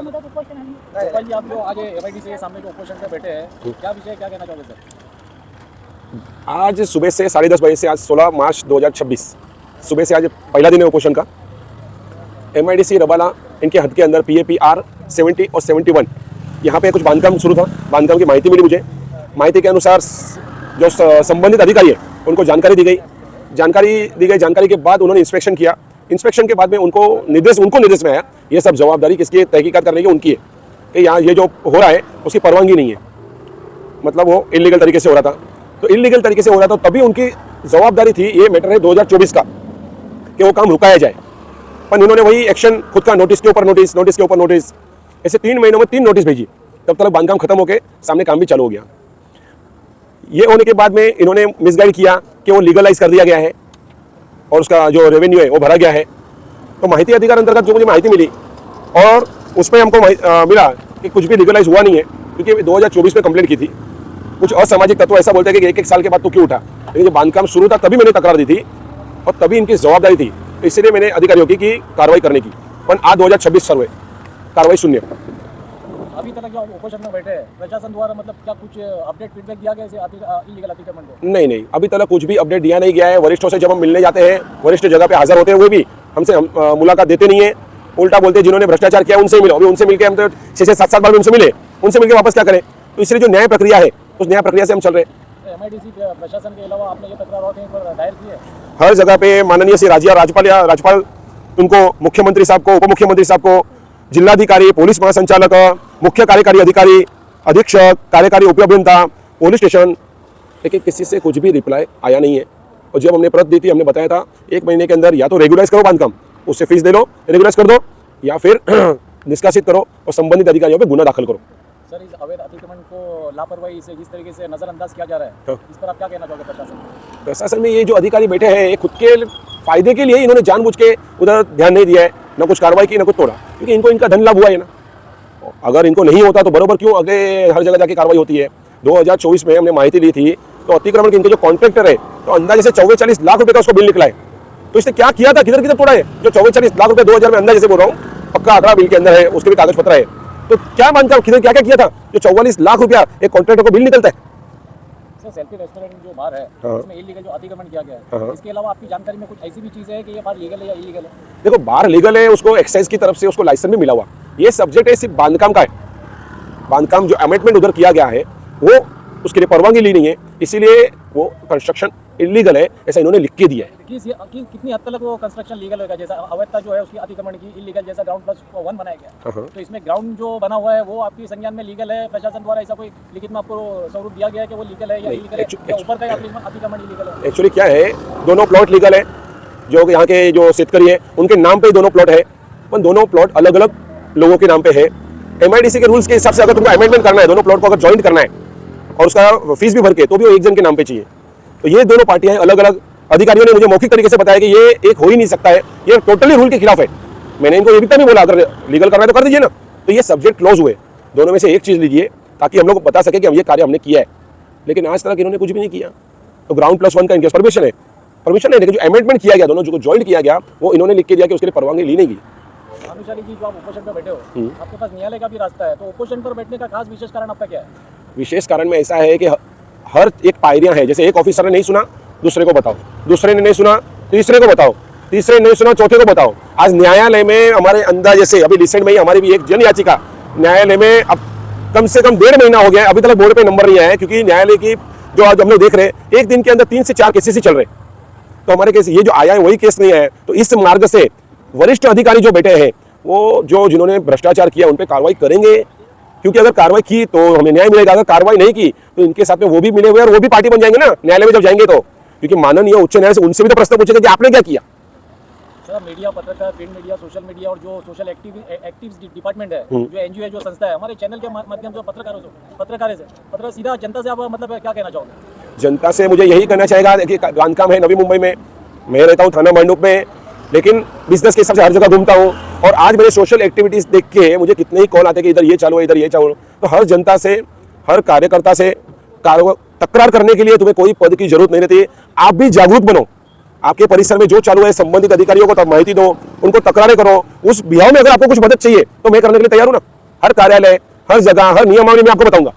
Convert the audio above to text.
मुदत उपोषण है। गोपाल जी, आप जो आज एमआईडीसी के सामने जो उपोषण पे बैठे हैं, क्या विषय, क्या कहना चाहोगे सर? आज सुबह से 10:30 बजे से आज 16 मार्च 2026 सुबह से आज पहला दिन है उपोषण का। एमआईडीसी रबाला इनके हद के अंदर PAPR 70 और 71 यहाँ पे कुछ बांधकाम शुरू था। बांधकाम की माहिती मिली मुझे। माहिती के अनुसार जो संबंधित अधिकारी है उनको जानकारी दी गई। जानकारी के बाद उन्होंने इंस्पेक्शन किया। इंस्पेक्शन के बाद में उनको निर्देश में आया ये सब जवाबदारी किसकी, तहकीकात करने की उनकी है कि यहाँ ये जो हो रहा है उसकी परवानगी नहीं है, मतलब वो इलीगल तरीके से हो रहा था। तो इलीगल तरीके से हो रहा था तभी उनकी जवाबदारी थी, ये मैटर है 2024 का, कि वो काम रुकाया जाए। पर इन्होंने वही एक्शन खुद का, नोटिस के ऊपर नोटिस, ऐसे 3 महीनों में 3 नोटिस भेजी। तब तक बांधकाम खत्म होकर सामने काम भी चालू हो गया। ये होने के बाद में इन्होंने मिसगाइड किया कि वो लीगलाइज कर दिया गया है और उसका जो रेवेन्यू है वो भरा गया है। तो माहिती अधिकार अंतर्गत जो मुझे माहिती मिली और उसमें हमको मिला कि कुछ भी लीगलाइज हुआ नहीं है, क्योंकि 2024 में कंप्लेंट की थी। कुछ असामाजिक तत्व ऐसा बोलते हैं कि 1-1 साल के बाद तो क्यों उठा, लेकिन जब बांधकाम शुरू था तभी मैंने तकरार दी थी और तभी इनकी जवाबदारी थी। तो इसलिए मैंने अधिकारियों की कार्रवाई करने की। पर आज 2026 सर्वे कार्रवाई शून्य। अभी तक जो उपोषण में बैठे हैं, प्रशासन द्वारा मतलब क्या कुछ अपडेट फीडबैक दिया गया है इलीगल अतिक्रमण को? नहीं, अभी तक कुछ भी अपडेट दिया नहीं गया है। वरिष्ठों से जब हम मिलने जाते हैं, वरिष्ठ जगह पे हाजिर होते हैं, वो भी हमसे मुलाकात देते नहीं है। उल्टा बोलते हैं जिन्होंने भ्रष्टाचार किया उनसे मिलो। अभी उनसे मिलकर हम तो 6-7 बार उनसे मिले, उनसे मिलकर वापस क्या करें? तो इसलिए जो न्याय प्रक्रिया है उस न्याय प्रक्रिया से हम चल रहे हैं। एमआईडीसी प्रशासन के अलावा आपने ये तकरार और कहीं पर दायर की है? हर जगह पे माननीय श्री राज्यपाल उनको, मुख्यमंत्री साहब को, उप मुख्यमंत्री साहब को, जिलाधिकारी, पुलिस महासंचालक, मुख्य कार्यकारी अधिकारी, अधीक्षक, कार्यकारी उप अभियंता, पुलिस स्टेशन, लेकिन किसी से कुछ भी रिप्लाई आया नहीं है। और जब हमने प्रत दी थी, हमने बताया था 1 महीने के अंदर या तो रेगुलाइज करो बांधकाम, उससे फीस दे लो, रेगुलाइज कर दो, या फिर निष्कासित करो और संबंधित अधिकारियों पर गुना दाखिल करो। सर, इस अवैध अतिक्रमण को लापरवाही से जिस तरीके से नजरअंदाज किया जा रहा है, इस पर आप क्या कहना चाहोगे? प्रशासन में ये जो अधिकारी बैठे हैं ये खुद के फायदे के लिए इन्होंने जानबूझ के उधर ध्यान नहीं दिया है, न कुछ कार्रवाई की, न कुछ तोड़ा, क्योंकि इनको इनका धन लाभ हुआ है ना। अगर इनको नहीं होता तो बरोबर क्यों आगे हर जगह जाके कार्रवाई होती है। 2024 में हमने माहिती ली थी तो अतिक्रमण के इनके जो कॉन्ट्रैक्टर है तो अंदाजे से 44 लाख रुपए का उसको बिल निकला है। तो इसने क्या किया था, किधर तोड़ा है? जो 44 लाख रुपए 2000 में अंदाजे से बोल रहा हूँ, पक्का आंकड़ा बिल के अंदर है, उसके भी कागज पत्र है। तो क्या बांधकाम किधर क्या किया था जो 44 लाख रुपया एक कॉन्ट्रैक्टर को बिल निकलता है? सर, सेल्फी रेस्टोरेंट जो बार है इसमें इलीगल जो अतिक्रमण किया गया है, इसके अलावा आपकी जानकारी में कुछ ऐसी भी चीज़ है कि ये बार लीगल है या इलीगल है? देखो, बार लीगल है, उसको एक्साइज की तरफ से उसको लाइसेंस भी मिला हुआ। ये सब्जेक्ट है सिर्फ बांधकाम का है। बांधकाम जो अमेंडमेंट उधर किया गया है वो उसके लिए परवानगी ली नहीं है, इसीलिए वो कंस्ट्रक्शन इलीगल है ऐसा इन्होंने लिख के दिया है। कितनी हद तक वो कंस्ट्रक्शन लीगल होगा? जैसा अवैधता जो है उसकी अतिक्रमण की इलीगल, जैसा ग्राउंड+1 बनाया गया, तो इसमें ग्राउंड जो बना हुआ है वो आपकी संज्ञान में लीगल है? प्रशासन द्वारा ऐसा कोई लिखित में आपको स्वरूप दिया गया है कि वो लीगल है या इलीगल है, या ऊपर का अतिक्रमण इलीगल है? एक्चुअली क्या है, दोनों प्लॉट लीगल है। जो यहाँ के जो शेतकरी है उनके नाम पे दोनों प्लॉट है, पर दोनों प्लॉट अलग अलग लोगों के नाम पे है। एमआईडीसी के रूल्स के हिसाब से अगर तुमको अमेंडमेंट करना है, दोनों प्लॉट को अगर ज्वाइंट करना है और उसका फीस भी भर के, तो भी वो एक जन के नाम पे चाहिए। तो ये दोनों पार्टियां अलग अलग, अधिकारियों ने मुझे मौखिक तरीके से बताया कि ये एक हो ही नहीं सकता है, ये टोटली रूल के खिलाफ है। मैंने इनको ये भी नहीं बोला अगर लीगल करना है तो कर दीजिए ना। तो ये सब्जेक्ट क्लोज हुए, दोनों में से एक चीज़ लीजिए ताकि हम लोग बता सके कि हम ये कार्य हमने किया है। लेकिन आज तक इन्होंने कुछ भी नहीं किया। तो ग्राउंड+1 का इनके परमिशन है, लेकिन जो अमेंडमेंट किया गया, दोनों जो ज्वाइंट किया गया, वो इन्होंने लिख के दिया कि उसके लिए परवानगी ली नहीं गई। अनुशाली जी, जो आप उपोषण पर बैठे हो, आपके पास न्यायालय का भी रास्ता है, तो उपोषण पर बैठने का खास विशेष कारण आपका क्या है? विशेष कारण में ऐसा है कि हर एक पायरियां है, जैसे एक ऑफिसर ने नहीं सुना दूसरे को बताओ, दूसरे ने नहीं सुना तीसरे को बताओ, तीसरे ने नहीं सुना चौथे को बताओ। आज न्यायालय में हमारे अंदाजे से अभी रिसेंट में ही हमारी भी एक जन याचिका न्यायालय में अब कम से कम 1.5 महीना हो गया, अभी तक बोर्ड पे नंबर नहीं आया है, क्योंकि न्यायालय की जो आज हम लोग देख रहे हैं एक दिन के अंदर 3 से 4 केसेस ही चल रहे। तो हमारे केस ये जो आया है वही केस नहीं आया है। तो इस मार्ग से वरिष्ठ अधिकारी जो बैठे हैं वो जिन्होंने भ्रष्टाचार किया उन पर कार्रवाई करेंगे, क्योंकि अगर कार्रवाई की तो हमें न्याय मिलेगा, अगर कार्रवाई नहीं की तो इनके साथ में वो भी मिले हुए और वो भी पार्टी बन जाएंगे ना न्यायालय में जब जाएंगे तो। क्योंकि माननीय उच्च न्यायालय से उनसे भी तो प्रश्न पूछेगा कि आपने क्या किया। सर, मीडिया, पत्रकार, प्रिंट मीडिया, सोशल मीडिया और जो सोशल एक्टिव डिपार्टमेंट है, जो एनजीओ है, जो संस्था है, हमारे चैनल के माध्यम से पत्रकार सीधा जनता से आप मतलब क्या कहना चाहोगे? जनता से मुझे यही कहना चाहेगा कि बांधकाम है नवी मुंबई में, मैं रहता हूँ थाना मंडूप में, लेकिन बिजनेस के हिसाब से हर जगह घूमता हूँ और आज मेरे सोशल एक्टिविटीज़ देख के मुझे कितने ही कॉल आते हैं कि इधर ये चालू है, इधर ये चालू। तो हर जनता से, हर कार्यकर्ता से तकरार करने के लिए तुम्हें कोई पद की जरूरत नहीं रहती। आप भी जागरूक बनो, आपके परिसर में जो चालू है संबंधित अधिकारियों को तब माहिती दो, उनको तकरारें करो। उस बिहाव में अगर आपको कुछ मदद चाहिए तो मैं करने के लिए तैयार हूं ना। हर कार्यालय, हर जगह, हर नियमावली में आपको बताऊंगा।